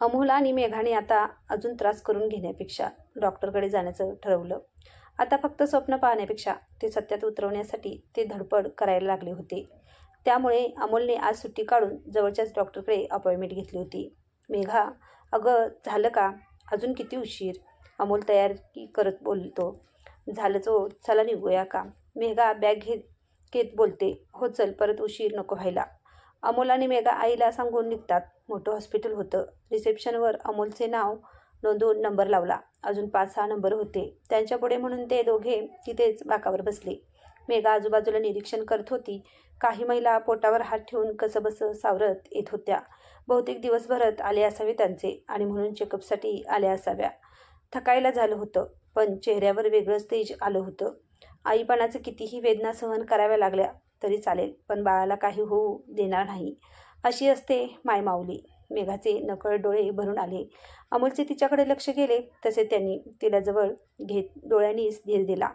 अमोल आणि मेघाने आता अजून त्रास करून घेण्यापेक्षा डॉक्टरकडे जाण्याचं ठरवलं. आता फक्त स्वप्न पाहण्यापेक्षा ते सत्यात उतरवण्यासाठी ते धडपड करायला लागले होते. त्यामुळे अमोलने आज सुट्टी काढून जवळच्याच डॉक्टरकडे अपॉइंटमेंट घेतली होती. मेघा, अगं झालं का? अजून किती उशीर? अमोल तयारी करत बोलतो. झालंच हो, चला निघूया का? मेघा बॅग घेत बोलते. हो चल, परत उशीर नको व्हायला. अमोल आणि मेघा आईला सांगून निघतात. मोठं हॉस्पिटल होतं. रिसेप्शनवर अमोलचे नाव नोंदवून नंबर लावला. अजून 5-6 नंबर होते. त्यांच्यापुढे म्हणून ते दोघे तिथेच बाकावर बसले. मेघा आजूबाजूला निरीक्षण करत होती. काही महिला पोटावर हात ठेवून कसंबसं सावरत येत होत्या. बहुतेक दिवसभरात आले असावे त्यांचे आणि म्हणून चेकअपसाठी आल्या असाव्या. थकायला झालं होतं, पण चेहऱ्यावर वेगळंच तेज आलं होतं. आईपणाचं कितीही वेदना सहन कराव्या लागल्या तरी चालेल, पण बाळाला काही होऊ देणार नाही, अशी असते मायमाऊली. मेघाचे नकळत डोळे भरून आले. अमोलचे तिच्याकडे लक्ष गेले तसे त्यांनी तिला जवळ घेत डोळ्यांनीच धीर दिला.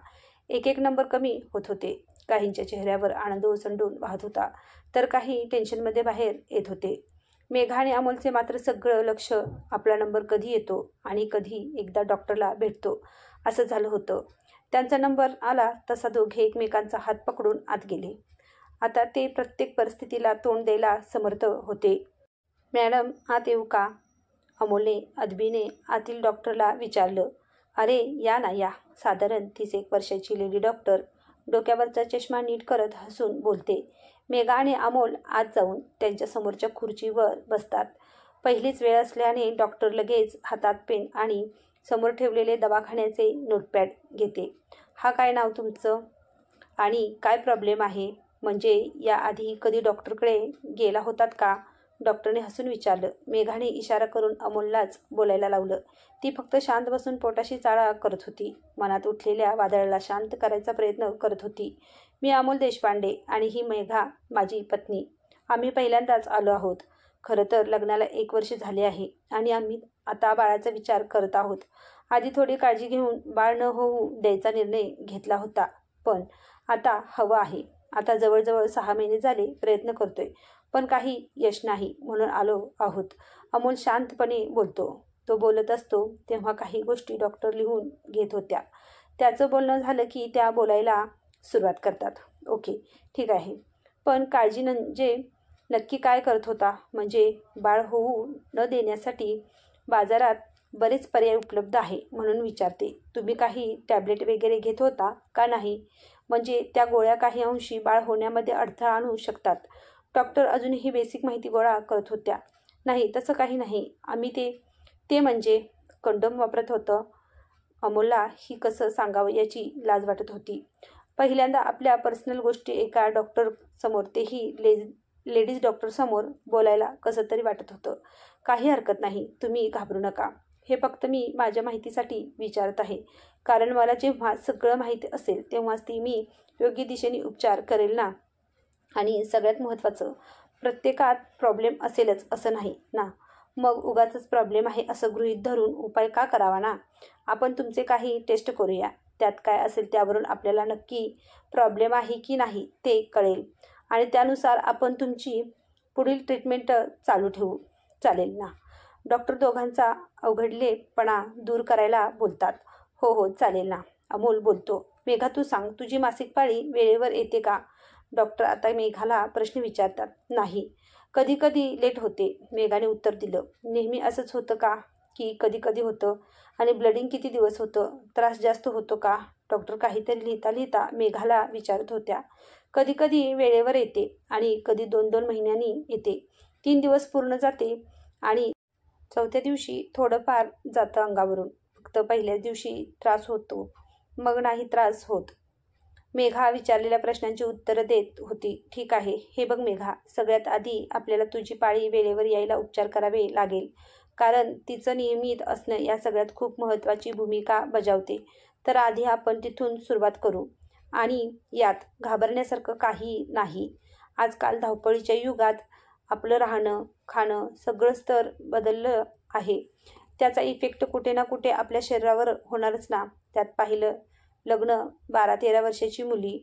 एक एक नंबर कमी होत होते. काहींच्या चेहऱ्यावर आनंद ओसंडून वाहत होता, तर काही टेन्शनमध्ये बाहेर येत होते. मेघा आणि अमोलचे मात्र सगळं लक्ष आपला नंबर कधी येतो आणि कधी एकदा डॉक्टरला भेटतो असं झालं होतं. त्यांचा नंबर आला तसा दोघे एकमेकांचा हात पकडून आत गेले. आता ते प्रत्येक परिस्थितीला तोंड द्यायला समर्थ होते. मॅडम, आत येऊ का? अमोलने अदबीने आतील डॉक्टरला विचारलं. अरे या ना या. साधारण 30 वर्षाची लेडी डॉक्टर डोक्यावरचा चष्मा नीट करत हसून बोलते. मेघा आणि अमोल आत जाऊन त्यांच्या समोरच्या खुर्चीवर बसतात. पहिलीच वेळ असल्याने डॉक्टर लगेच हातात पेन आणि समोर ठेवलेले दवाखान्याचे नोटपॅड घेते. हा काय नाव तुमचं? आणि काय प्रॉब्लेम आहे? म्हणजे याआधी कधी डॉक्टरकडे गेला होतात का? डॉक्टरने हसून विचारलं. मेघाने इशारा करून अमोललाच बोलायला लावलं. ती फक्त शांत बसून पोटाशी चाळा करत होती. मनात उठलेल्या वादळाला शांत करायचा प्रयत्न करत होती. मी अमोल देशपांडे आणि ही मेघा माझी पत्नी. आम्ही पहिल्यांदाच आलो आहोत. खरं तर लग्नाला 1 वर्ष झाले आहे आणि आम्ही आता बाळाचा विचार करत आहोत. आधी थोडी काळजी घेऊन बाळ न होऊ द्यायचा निर्णय घेतला होता, पण आता हवं आहे. आता जवळजवळ 6 महिने झाले प्रयत्न करतोय, पण काही यश नाही, म्हणून आलो आहोत. अमोल शांतपणे बोलतो. तो बोलत असतो तेव्हा काही गोष्टी डॉक्टर लिहून घेत होत्या. त्याचं बोलणं झालं की त्या बोलायला सुरुवात करतात. ओके, ठीक आहे, पण काळजी म्हणजे नक्की काय करत होता? म्हणजे बाळ होऊ न देण्यासाठी बाजारात बरेच पर्याय उपलब्ध आहे म्हणून विचारते. तुम्ही काही टॅबलेट वगैरे घेत होता का नाही? म्हणजे त्या गोळ्या काही अंशी बाळ होण्यामध्ये अडथळा आणू शकतात. डॉक्टर अजूनही बेसिक माहिती गोळा करत होत्या. नाही, तसं काही नाही. आम्ही ते म्हणजे कंडोम वापरत होतं. अमोलला ही कसं सांगावं याची लाज वाटत होती. पहिल्यांदा आपल्या पर्सनल गोष्टी एका डॉक्टरसमोर, तेही लेडीज डॉक्टरसमोर बोलायला कसं तरी वाटत होतं. काही हरकत नाही, तुम्ही घाबरू नका. हे फक्त मी माझ्या माहितीसाठी विचारत आहे, कारण मला जेव्हा सगळं माहिती असेल तेव्हाच मी योग्य दिशेने उपचार करेल ना. आणि सगळ्यात महत्त्वाचं, प्रत्येकात प्रॉब्लेम असेलच असं नाही ना. मग उगाचच प्रॉब्लेम आहे असं गृहीत धरून उपाय का करावा ना. आपण तुमचे काही टेस्ट करूया. त्यात काय असेल त्यावरून आपल्याला नक्की प्रॉब्लेम आहे की नाही ते कळेल आणि त्यानुसार आपण तुमची पुढील ट्रीटमेंट चालू ठेवू. चालेल ना? डॉक्टर दोघांचा अवघडलेपणा दूर करायला बोलतात. हो हो, चालेल ना. अमोल बोलतो. मेघा, तू सांग, तुझी मासिक पाळी वेळेवर येते का? डॉक्टर आता मेघाला प्रश्न विचारतात. नाही, कधी कधी लेट होते, मेघाने उत्तर दिलं. नेहमी असंच होतं का, की कधी कधी होतं? आणि ब्लडिंग किती दिवस होतं? त्रास जास्त होतो का? डॉक्टर काहीतरी लिहिता लिहिता मेघाला विचारत होत्या. कधी कधी वेळेवर येते आणि कधी 2-2 महिन्यांनी येते. 3 दिवस पूर्ण जाते आणि 4थ्या दिवशी थोडंफार जातं अंगावरून. फक्त पहिल्याच दिवशी त्रास होतो, मग नाही त्रास होत. मेघा विचारलेल्या प्रश्नांची उत्तरं देत होती. ठीक आहे, हे बघ मेघा, सगळ्यात आधी आपल्याला तुझी पाळी वेळेवर यायला उपचार करावे लागेल, कारण तिचं नियमित असणं या सगळ्यात खूप महत्त्वाची भूमिका बजावते. तर आधी आपण तिथून सुरुवात करू. आणि यात घाबरण्यासारखं काही नाही. आजकाल धावपळीच्या युगात आपलं राहणं, खाणं सगळंच तर बदललं आहे. त्याचा इफेक्ट कुठे ना कुठे आपल्या शरीरावर होणारच ना. त्यात पाहिलं, लग्न 12-13 वर्षाची मुली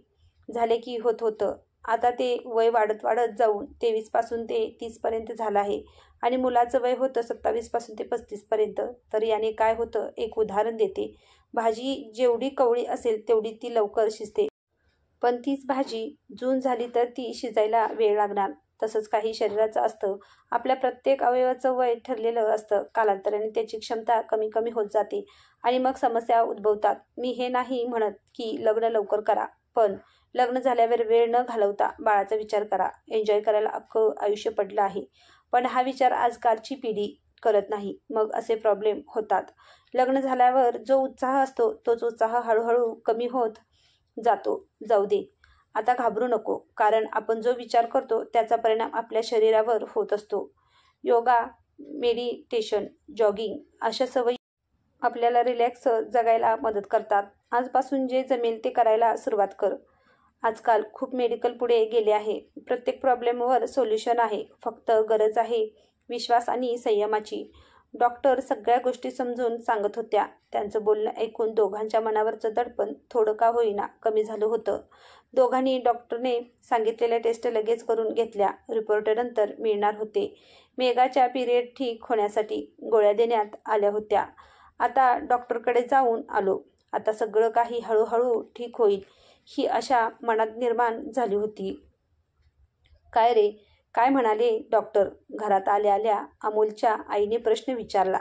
झाले की होत होतं. आता ते वय वाढत वाढत जाऊन 23 पासून ते 30 पर्यंत झालं आहे आणि मुलाचं वय होतं 27 पासून ते 35 पर्यंत. तर याने काय होतं, एक उदाहरण देते. भाजी जेवढी कवळी असेल तेवढी ती लवकर शिजते, पण तीच भाजी जून झाली तर ती शिजायला वेळ लागणार. तसंच काही शरीराचं असतं. आपल्या प्रत्येक अवयवाचं वय ठरलेलं असतं. कालांतराने त्याची क्षमता कमी कमी होत जाते आणि मग समस्या उद्भवतात. मी हे नाही म्हणत की लग्न लवकर करा, पण लग्न झाल्यावर वेळ न घालवता बाळाचा विचार करा. एन्जॉय करायला अख्खं आयुष्य पडलं आहे, पण हा विचार आजकालची पिढी करत नाही. मग असे प्रॉब्लेम होतात. लग्न झाल्यावर जो उत्साह असतो तोच उत्साह हळूहळू कमी होत जातो. जाऊ दे, आता घाबरू नको, कारण आपण जो विचार करतो त्याचा परिणाम आपल्या शरीरावर होत असतो. योगा, मेडिटेशन, जॉगिंग अशा सवयी आपल्याला रिलॅक्स जगायला मदत करतात. आजपासून जे जमेल ते करायला सुरुवात कर. आजकाल खूप मेडिकल पुढे गेले आहे. प्रत्येक प्रॉब्लेमवर सोल्युशन आहे. फक्त गरज आहे विश्वास आणि संयमाची. डॉक्टर सगळ्या गोष्टी समजून सांगत होत्या. त्यांचं बोलणं ऐकून दोघांच्या मनावरचं दडपण थोडं का होईना कमी झालं होतं. दोघांनी डॉक्टरने सांगितलेल्या टेस्ट लगेच करून घेतल्या. रिपोर्टनंतर मिळणार होते. मेघाच्या पिरियड ठीक होण्यासाठी गोळ्या देण्यात आल्या होत्या. आता डॉक्टरकडे जाऊन आलो. आता सगळं काही हळूहळू ठीक होईल, ही आशा मनात निर्माण झाली होती. काय रे, काय म्हणाले डॉक्टर? घरात आल्या आल्या अमोलच्या आईने प्रश्न विचारला.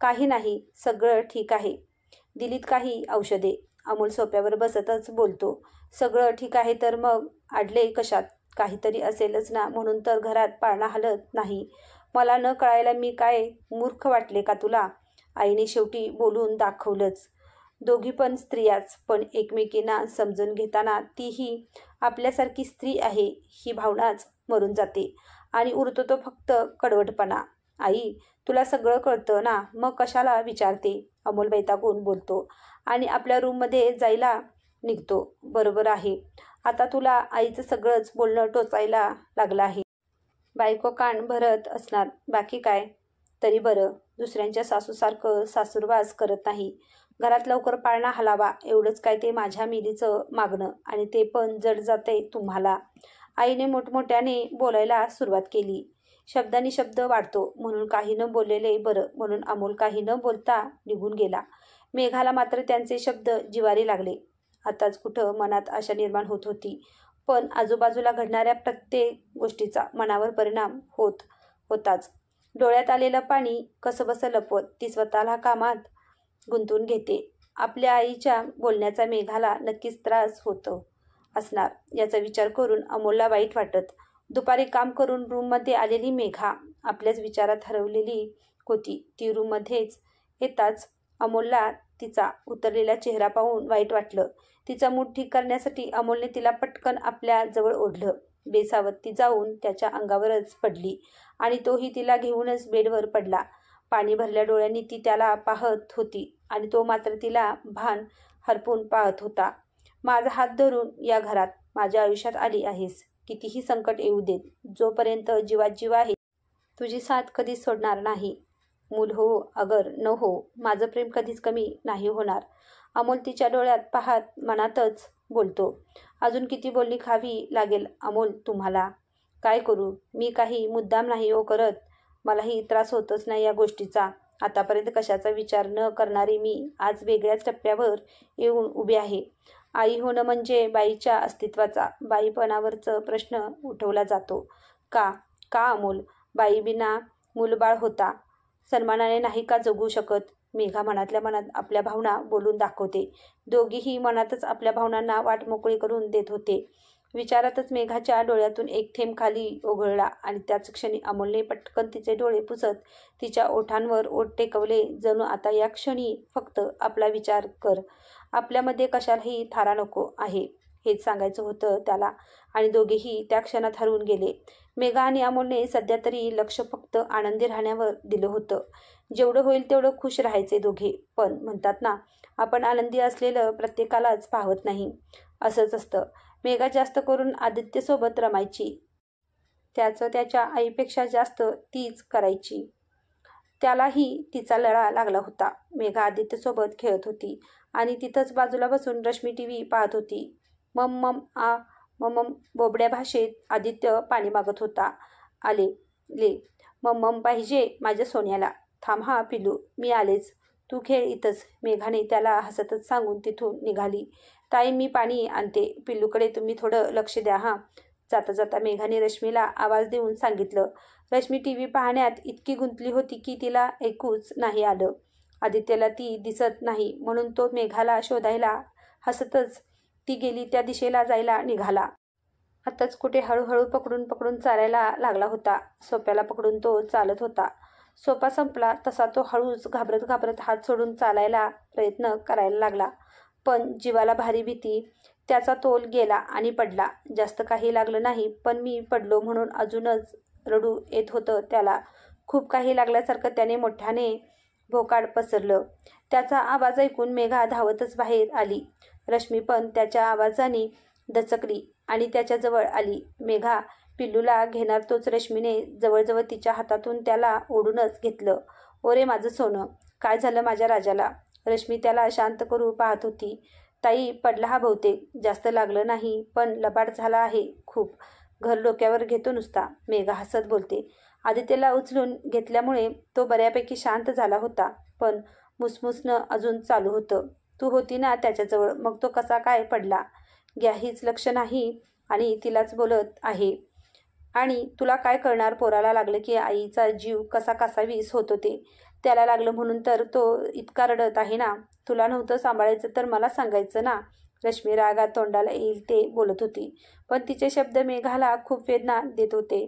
काही नाही, सगळं ठीक आहे. दिलीत काही औषधे? अमोल सोफ्यावर बसतच बोलतो. सगळं ठीक आहे तर मग अडले कशात? काहीतरी असेलच ना, म्हणून तर घरात पाळणा हलत नाही. मला न कळायला मी काय मूर्ख वाटले का तुला? आईने शेवटी बोलून दाखवलंच. दोघी पण स्त्रियाच, पण एकमेकींना समजून घेताना तीही आपल्यासारखी स्त्री आहे ही भावनाच मरून जाते आणि उरतो तो फक्त कडवटपणा. आई, तुला सगळं कळतं ना, मग कशाला विचारते? अमोल वैतागून बोलतो आणि आपल्या रूममध्ये जायला निघतो. बरोबर आहे, आता तुला आईचं सगळंच बोलणं टोचायला लागलं आहे. बायको कान भरत असणार, बाकी काय. तरी बरं, दुसऱ्यांच्या सासूसारखं सासूरवास करत नाही. घरात लवकर पाळणा हलावा एवढंच काय ते माझ्या मिलीचं मागणं, आणि ते पण जड जातंय तुम्हाला. आईने मोठमोठ्याने बोलायला सुरुवात केली. शब्दांनी शब्द वाढतो म्हणून काही न बोललेले बरं, म्हणून अमोल काही न बोलता निघून गेला. मेघाला मात्र त्यांचे शब्द जिवारी लागले. आताच कुठं मनात आशा निर्माण होत होती, पण आजूबाजूला घडणाऱ्या प्रत्येक गोष्टीचा मनावर परिणाम होत होताच. डोळ्यात आलेलं पाणी कसंबसं लपवत ती स्वतःला कामात गुंतवून घेते. आपल्या आईच्या बोलण्याचा मेघाला नक्कीच त्रास होतो असणार याचा विचार करून अमोलला वाईट वाटत. दुपारी काम करून रूममध्ये आलेली मेघा आपल्याच विचारात हरवलेली होती. ती रूममध्येच येताच अमोलला तिचा उतरलेला चेहरा पाहून वाईट वाटलं. तिचा मूड ठीक करण्यासाठी अमोलने तिला पटकन आपल्या जवळ ओढलं. बेसावत ती जाऊन त्याच्या अंगावरच पडली आणि तोही तिला घेऊनच बेडवर पडला. पाणी भरल्या डोळ्यांनी ती त्याला पाहत होती आणि तो मात्र तिला भान हरपून पाहत होता. माझा हात धरून या घरात माझ्या आयुष्यात आली आहेस. कितीही संकट येऊ देत, जोपर्यंत जीवात जीव आहे तुझी साथ कधीच सोडणार नाही. मूल हो अगर न हो, माझं प्रेम कधीच कमी नाही होणार. अमोल तिच्या डोळ्यात पाहत मनातच बोलतो. अजून किती बोलणी खावी लागेल अमोल तुम्हाला? काय करू, मी काही मुद्दाम नाही हो करत. मलाही त्रास होतच नाही या गोष्टीचा. आतापर्यंत कशाचा विचार न करणारी मी आज वेगळ्याच टप्प्यावर येऊन उभी आहे. आई होणं म्हणजे बाईच्या अस्तित्वाचा, बाईपणावरचा प्रश्न उठवला जातो. का का अमोल? बाईबिना मूलबाळ होता सन्मानाने नाही का जगू शकत? मेघा मनातल्या मनात आपल्या भावना बोलून दाखवते. दोघीही मनातच आपल्या भावनांना वाट मोकळी करून देत होते. विचारातच मेघाच्या डोळ्यातून एक थेंब खाली ओघळला आणि त्याच क्षणी अमोलने पटकन तिचे डोळे पुसत तिच्या ओठांवर ओठ टेकवले. जणू आता या क्षणी फक्त आपला विचार कर, आपल्यामध्ये कशालाही थारा नको आहे, हेच सांगायचं होतं त्याला. आणि दोघेही त्या क्षणात हरवून गेले. मेघा आणि अमोलने सध्या तरी लक्ष फक्त आनंदी राहण्यावर दिलं होतं. जेवढं होईल तेवढं खुश राहायचे दोघे. पण म्हणतात ना, आपण आनंदी असलेलं प्रत्येकालाच पाहत नाही, असंच असतं. मेघा जास्त करून आदित्यसोबत रमायची. त्याचं त्याच्या आईपेक्षा जास्त तीच करायची. त्यालाही तिचा लळा लागला होता. मेघा आदित्यसोबत खेळत होती आणि तिथंच बाजूला बसून रश्मी टीव्ही पाहत होती. मम मम आ मम्मम बोबड्या भाषेत आदित्य पाणी मागत होता. आले ले मम्मम पाहिजे माझ्या सोन्याला. थांब हा पिल्लू, मी आलेच, तू खेळ इथंच. मेघाने त्याला हसतच सांगून तिथून निघाली. ताई मी पाणी आणते, पिल्लूकडे तुम्ही थोडं लक्ष द्या हां. जाता जाता मेघाने रश्मीला आवाज देऊन सांगितलं. रश्मी टी व्ही पाहण्यात इतकी गुंतली होती की तिला ऐकूच नाही आलं. आदित्यला ती दिसत नाही म्हणून तो मेघाला शोधायला हसतच ती गेली त्या दिशेला जायला निघाला. आताच कुठे हळूहळू पकडून पकडून चालायला लागला होता. सोप्याला पकडून तो चालत होता. सोपा संपला तसा तो हळूच घाबरत घाबरत हात सोडून चालायला प्रयत्न करायला लागला. पण जीवाला भारी भीती. त्याचा तोल गेला आणि पडला. जास्त काही लागलं नाही, पण मी पडलो म्हणून अजूनच रडू येत होतं त्याला. खूप काही लागल्यासारखं त्याने मोठ्याने भोकाड पसरलं. त्याचा आवाज ऐकून मेघा धावतच बाहेर आली. रश्मी पण त्याच्या आवाजाने दचकली आणि त्याच्याजवळ आली. मेघा पिल्लूला घेणार तोच रश्मीने जवळजवळ तिच्या हातातून त्याला ओढूनच घेतलं. ओरे माझं सोनं, काय झालं माझ्या राजाला? रश्मी त्याला शांत करू पाहत होती. ताई पडला हा बहुतेक, जास्त लागलं नाही पण लबाड झाला आहे खूप. घर डोक्यावर घेतो नुसता, मेघा हसत बोलते. आदित्यला उचलून घेतल्यामुळे तो बऱ्यापैकी शांत झाला होता, पण मुसमुसणं अजून चालू होतं. तू होती ना त्याच्याजवळ, मग तो कसा काय पडला? घ्या हीच लक्ष नाही आणि तिलाच बोलत आहे. आणि तुला काय कळणार, पोराला लागलं की आईचा जीव कसा कासावीस होतो ते. त्याला लागलं म्हणून तर तो इतका रडत आहे ना. तुला नव्हतं सांभाळायचं तर मला सांगायचं ना. रश्मी रागात तोंडाला येईल ते बोलत होती, पण तिचे शब्द मेघाला खूप वेदना देत होते.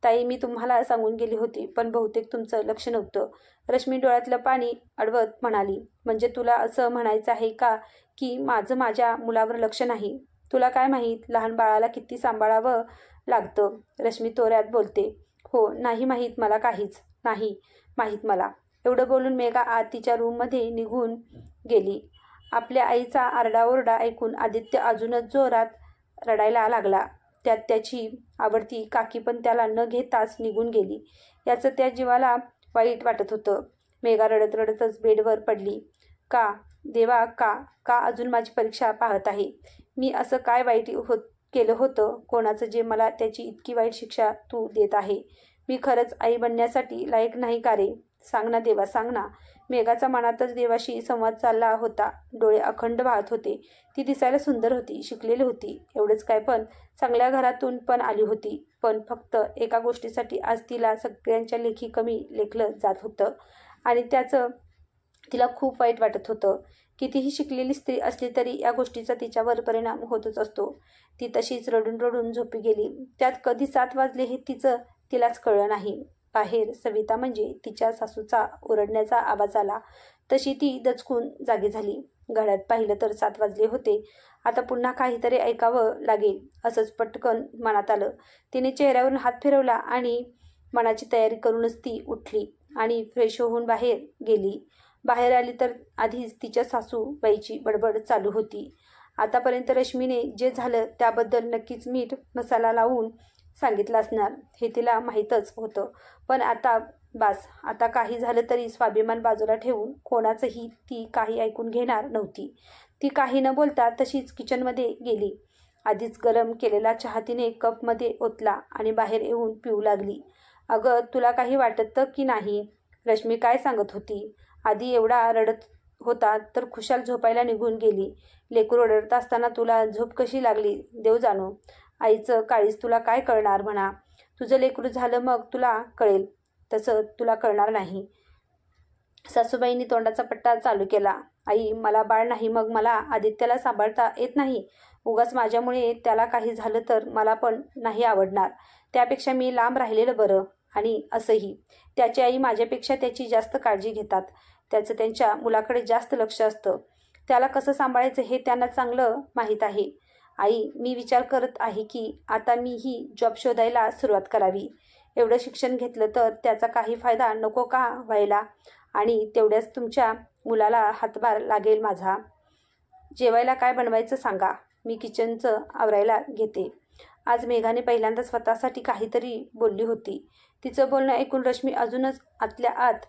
ताई मी तुम्हाला सांगून गेली होती, पण बहुतेक तुमचं लक्ष नव्हतं. रश्मी डोळ्यातलं पाणी अडवत म्हणाली. म्हणजे तुला असं म्हणायचं आहे का की माझ्या मुलावर लक्ष नाही? तुला काय माहीत लहान बाळाला किती सांभाळावं लागतं. रश्मी तोऱ्यात बोलते. हो नाही माहीत मला, काहीच नाही माहीत मला. एवढं बोलून मेघा आत तिच्या रूममध्ये निघून गेली. आपल्या आईचा आरडाओरडा ऐकून आदित्य अजूनच जोरात रडायला लागला. त्यात त्याची आवडती काकी पण त्याला न घेताच निघून गेली. याचं त्या जीवाला वाईट वाटत होतं. मेघा रडत रडतच बेडवर पडली. का देवा, का अजून माझी परीक्षा पाहत आहे? मी असं काय वाईट केलं होतं कोणाचं जे मला त्याची इतकी वाईट शिक्षा तू देत आहे? मी खरंच आई बनण्यासाठी लायक नाही का रे? सांग ना देवा, सांग ना. मेघाचा मनातच देवाशी संवाद चालला होता. डोळे अखंड वाहत होते. ती दिसायला सुंदर होती, शिकलेली होती, एवढंच काय पण चांगल्या घरातून पण आली होती. पण फक्त एका गोष्टीसाठी आज तिला सगळ्यांच्या लेखी कमी लेखलं जात होतं आणि त्याचं तिला खूप वाईट वाटत होतं. कितीही शिकलेली स्त्री असली तरी या गोष्टीचा तिच्यावर परिणाम होतच असतो. ती तशीच रडून रडून झोपी गेली. त्यात कधी 7 वाजले हे तिलाच कळलं नाही. बाहेर सविता म्हणजे तिच्या सासूचा ओरडण्याचा आवाज आला तशी ती दचकून जागी झाली. घड्याळात पाहिलं तर 7 वाजले होते. आता पुन्हा काहीतरी ऐकावं लागेल असंच पटकन मनात आलं. तिने चेहऱ्यावरून हात फिरवला आणि मनाची तयारी करूनच ती उठली आणि फ्रेश होऊन बाहेर गेली. बाहेर आली तर आधीच तिच्या सासूबाईची बडबड चालू होती. आतापर्यंत रश्मीने जे झालं त्याबद्दल नक्कीच मीठ मसाला लावून सांगितलं असणार हे तिला माहीतच होतं. पण आता बास, आता काही झालं तरी स्वाभिमान बाजूला ठेवून कोणाचंही ती काही ऐकून घेणार नव्हती. ती काही न बोलता तशीच किचनमध्ये गेली. आधीच गरम केलेला चहा तिने कपमध्ये ओतला आणि बाहेर येऊन पिऊ लागली. अगं तुला काही वाटतं की नाही? रश्मी काय सांगत होती? आधी एवढा रडत होता तर खुशाल झोपायला निघून गेली. लेकरू रडत असताना तुला झोप कशी लागली देव जाणो. आईचं काळीज तुला काय कळणार म्हणा. तुझं लेकरू झालं मग तुला कळेल, तसं तुला कळणार नाही. सासूबाईंनी तोंडाचा पट्टा चालू केला. आई मला बाळ नाही, मग मला आदित्यला सांभाळता येत नाही. उगाच माझ्यामुळे त्याला काही झालं तर मला पण नाही आवडणार. त्यापेक्षा मी लांब राहिलेलं बरं. आणि असंही त्याची आई माझ्यापेक्षा त्याची जास्त काळजी घेतात. त्याचं त्यांच्या मुलाकडे जास्त लक्ष असतं. त्याला कसं सांभाळायचं हे त्यांना चांगलं माहीत आहे. आई मी विचार करत आहे की आता मी ही जॉब शोधायला सुरुवात करावी. एवढं शिक्षण घेतलं तर त्याचा काही फायदा नको का व्हायला? आणि तेवढ्याच तुमच्या मुलाला हातभार लागेल माझा. जेवायला काय बनवायचं सांगा, मी किचनचं आवरायला घेते. आज मेघाने पहिल्यांदा स्वतःसाठी काहीतरी बोलली होती. तिचं बोलणं ऐकून रश्मी अजूनच आतल्या आत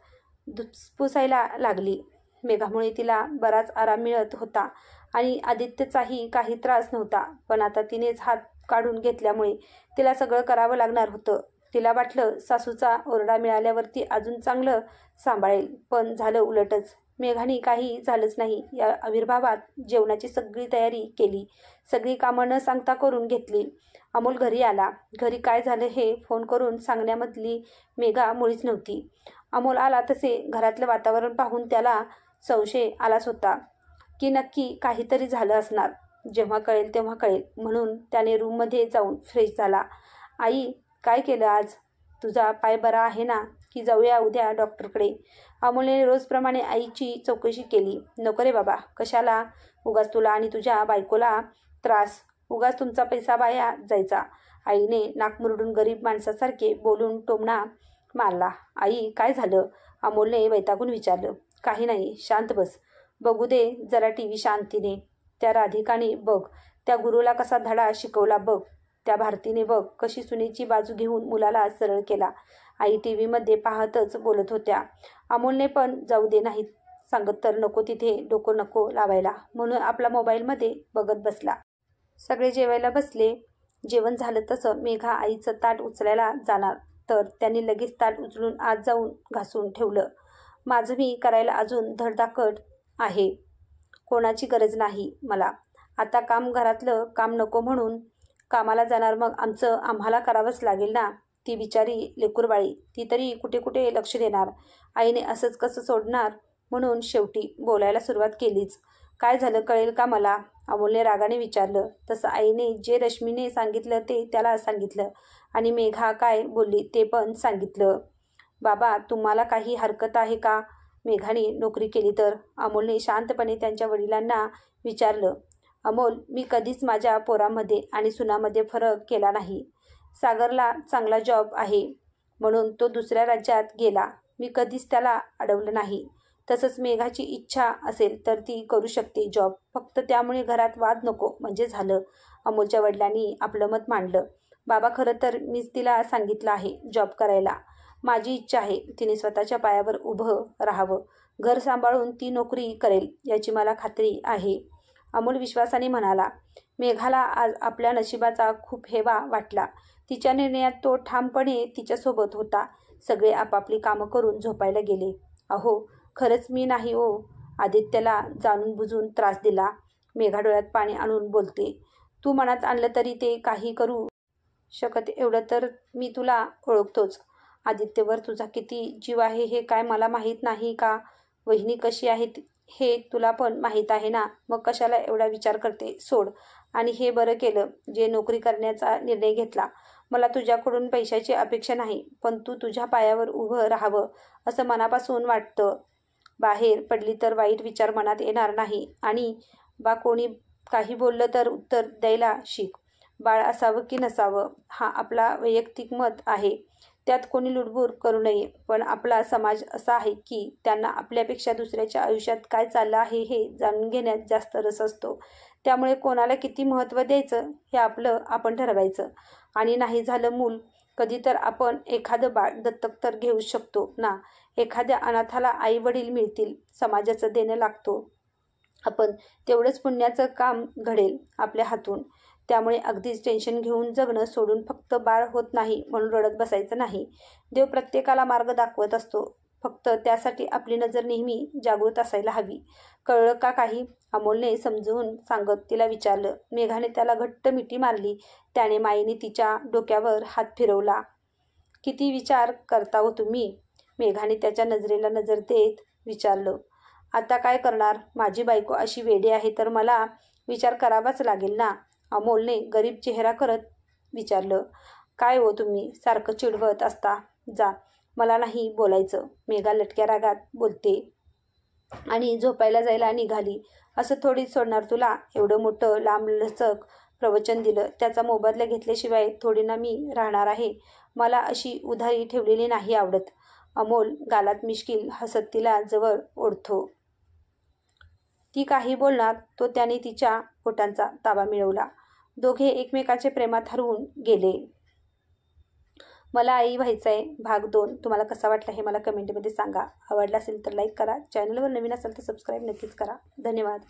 धुसफुसायला लागली. मेघामुळे तिला बराच आराम मिळत होता आणि आदित्यचाही काही त्रास नव्हता. पण आता तिनेच हात काढून घेतल्यामुळे तिला सगळं करावं लागणार होतं. तिला वाटलं सासूचा ओरडा मिळाल्यावर ती अजून चांगलं सांभाळेल, पण झालं उलटच. मेघाने काही झालंच नाही. या आविर्भावात जेवणाची सगळी तयारी केली, सगळी कामं न सांगता करून घेतली. अमोल घरी आला. घरी काय झालं हे फोन करून सांगण्यामधली मेघा मुळीच नव्हती. अमोल आला तसे घरातलं वातावरण पाहून त्याला संशय आलाच होता की नक्की काहीतरी झालं असणार. जेव्हा कळेल तेव्हा कळेल म्हणून त्याने रूममध्ये जाऊन फ्रेश झाला. आई, काय केलं आज? तुझा पाय बरा आहे ना? की जाऊया उद्या डॉक्टरकडे? अमोलने रोजप्रमाणे आईची चौकशी केली. नको रे बाबा, कशाला? उगाच तुला आणि तुझ्या बायकोला त्रास, उगाच तुमचा पैसा वाया जायचा. आईने नाक मुरडून गरीब माणसासारखे बोलून टोमणा मारला. आई, काय झालं? अमोलने वैतागून विचारलं. काही नाही, शांत बस. बघू दे जरा TV शांतीने. त्या राधिकाने बघ, त्या गुरुला कसा धडा शिकवला बघ. त्या भारतीने बघ कशी सुनेची बाजू घेऊन मुलाला सरळ केला. आई TV मध्ये पाहतच बोलत होत्या. अमोलने पण जाऊ दे, नाही सांगत तर नको तिथे डोकं नको लावायला म्हणून आपला मोबाईलमध्ये बघत बसला. सगळे जेवायला बसले. जेवण झालं तसं मेघा आईचं ताट उचलायला जाणार तर त्यांनी लगेच ताट उचलून आत जाऊन घासून ठेवलं. माझं मी करायला अजून धडधाकट आहे, कोणाची गरज नाही मला. आता काम घरातलं काम नको म्हणून कामाला जाणार, मग आमचं आम्हाला करावंच लागेल ना. ती बिचारी लेकूरबाळी, ती तरी कुठे कुठे लक्ष देणार. आईने असंच कसं सोडणार म्हणून शेवटी बोलायला सुरुवात केलीच. काय झालं कळेल का मला? अमोलने रागाने विचारलं. तसं आईने जे रश्मीने सांगितलं ते त्याला सांगितलं आणि मेघा काय बोलली ते पण सांगितलं. बाबा, तुम्हाला काही हरकत आहे का मेघाने नोकरी केली तर? अमोलने शांतपणे त्यांच्या वडिलांना विचारलं. अमोल, मी कधीच माझ्या पोरामध्ये आणि सुनामध्ये फरक केला नाही. सागरला चांगला जॉब आहे म्हणून तो दुसऱ्या राज्यात गेला, मी कधीच त्याला अडवलं नाही. तसंच मेघाची इच्छा असेल तर ती करू शकते जॉब, फक्त त्यामुळे घरात वाद नको म्हणजे झालं. अमोलच्या वडिलांनी आपलं मत मांडलं. बाबा, खरं तर मीच तिला सांगितलं आहे जॉब करायला. माझी इच्छा आहे तिने स्वतःच्या पायावर उभं राहावं. घर सांभाळून ती नोकरी करेल याची मला खात्री आहे. अमोल विश्वासाने म्हणाला. मेघाला आज आपल्या नशिबाचा खूप हेवा वाटला. तिच्या निर्णयात तो ठामपणे तिच्यासोबत होता. सगळे आपापली कामं करून झोपायला गेले. अहो, खरंच मी नाही हो आदित्यला जाणून बुजून त्रास दिला. मेघा डोळ्यात पाणी आणून बोलते. तू मनात आणलं तरी ते काही करू शकत, एवढं तर मी तुला ओळखतोच. आदित्यवर तुझा किती जीव आहे हे काय मला माहीत नाही का? वहिनी कशी आहे हे तुला पण माहीत आहे ना, मग कशाला एवढा विचार करते? सोड. आणि हे बरं केलं जे नोकरी करण्याचा निर्णय घेतला. मला तुझ्याकडून पैशाची अपेक्षा नाही, पण तू तुझ्या पायावर उभं राहावं असं मनापासून वाटतं. बाहेर पडली तर वाईट विचार मनात येणार नाही. आणि कोणी काही बोललं तर उत्तर द्यायला शिक. बाळ असावं की नसावं हा आपला वैयक्तिक मत आहे, त्यात कोणी लुडबुड करू नये. पण आपला समाज असा आहे की त्यांना आपल्यापेक्षा दुसऱ्याच्या आयुष्यात काय चाललं आहे हे जाणून घेण्यात जास्त रस असतो. त्यामुळे कोणाला किती महत्त्व द्यायचं हे आपलं आपण ठरवायचं. आणि नाही झालं मूल कधी तर आपण एखादं बाळ दत्तक तर घेऊ शकतो ना. एखाद्या अनाथाला आई वडील मिळतील, समाजाचं देणं लागतो आपण, तेवढंच पुण्याचं काम घडेल आपल्या हातून. त्यामुळे अगदीच टेन्शन घेऊन जगणं सोडून फक्त बाळ होत नाही म्हणून रडत बसायचं नाही. देव प्रत्येकाला मार्ग दाखवत असतो, फक्त त्यासाठी आपली नजर नेहमी जागृत असायला हवी. कळलं का काही? अमोलने समजून सांगत तिला विचारलं. मेघाने त्याला घट्ट मिठी मारली. त्याने मायेने तिच्या डोक्यावर हात फिरवला. किती विचार करता हो तुम्ही? मेघाने त्याच्या नजरेला नजर देत विचारलं. आता काय करणार? माझी बायको अशी वेडी आहे तर मला विचार करावाच लागेल ना. अमोलने गरीब चेहरा करत विचारलं. काय हो तुम्ही सारखं चिडवत असता? जा, मला नाही बोलायचं. मेघा लटक्या रागात बोलते आणि झोपायला जायला निघाली. असं थोडीच सोडणार तुला? एवढं मोठं लांबलचक प्रवचन दिलं, त्याचा मोबदला घेतल्याशिवाय थोडी ना मी राहणार आहे. मला अशी उधारी ठेवलेली नाही आवडत. अमोल गालात मिश्किल हसत तिला जवळ ओढतो. ती काही बोलणार तो त्याने तिच्या ओठांचा ताबा मिळवला. दोघे एकमेकाच्या प्रेमात हरवून गेले. मला आई व्हायचंय भाग 2 तुम्हाला कसा वाटला हे मला कमेंटमध्ये सांगा. आवडला असेल तर लाईक करा. चॅनलवर नवीन असाल तर सबस्क्राईब नक्कीच करा. धन्यवाद.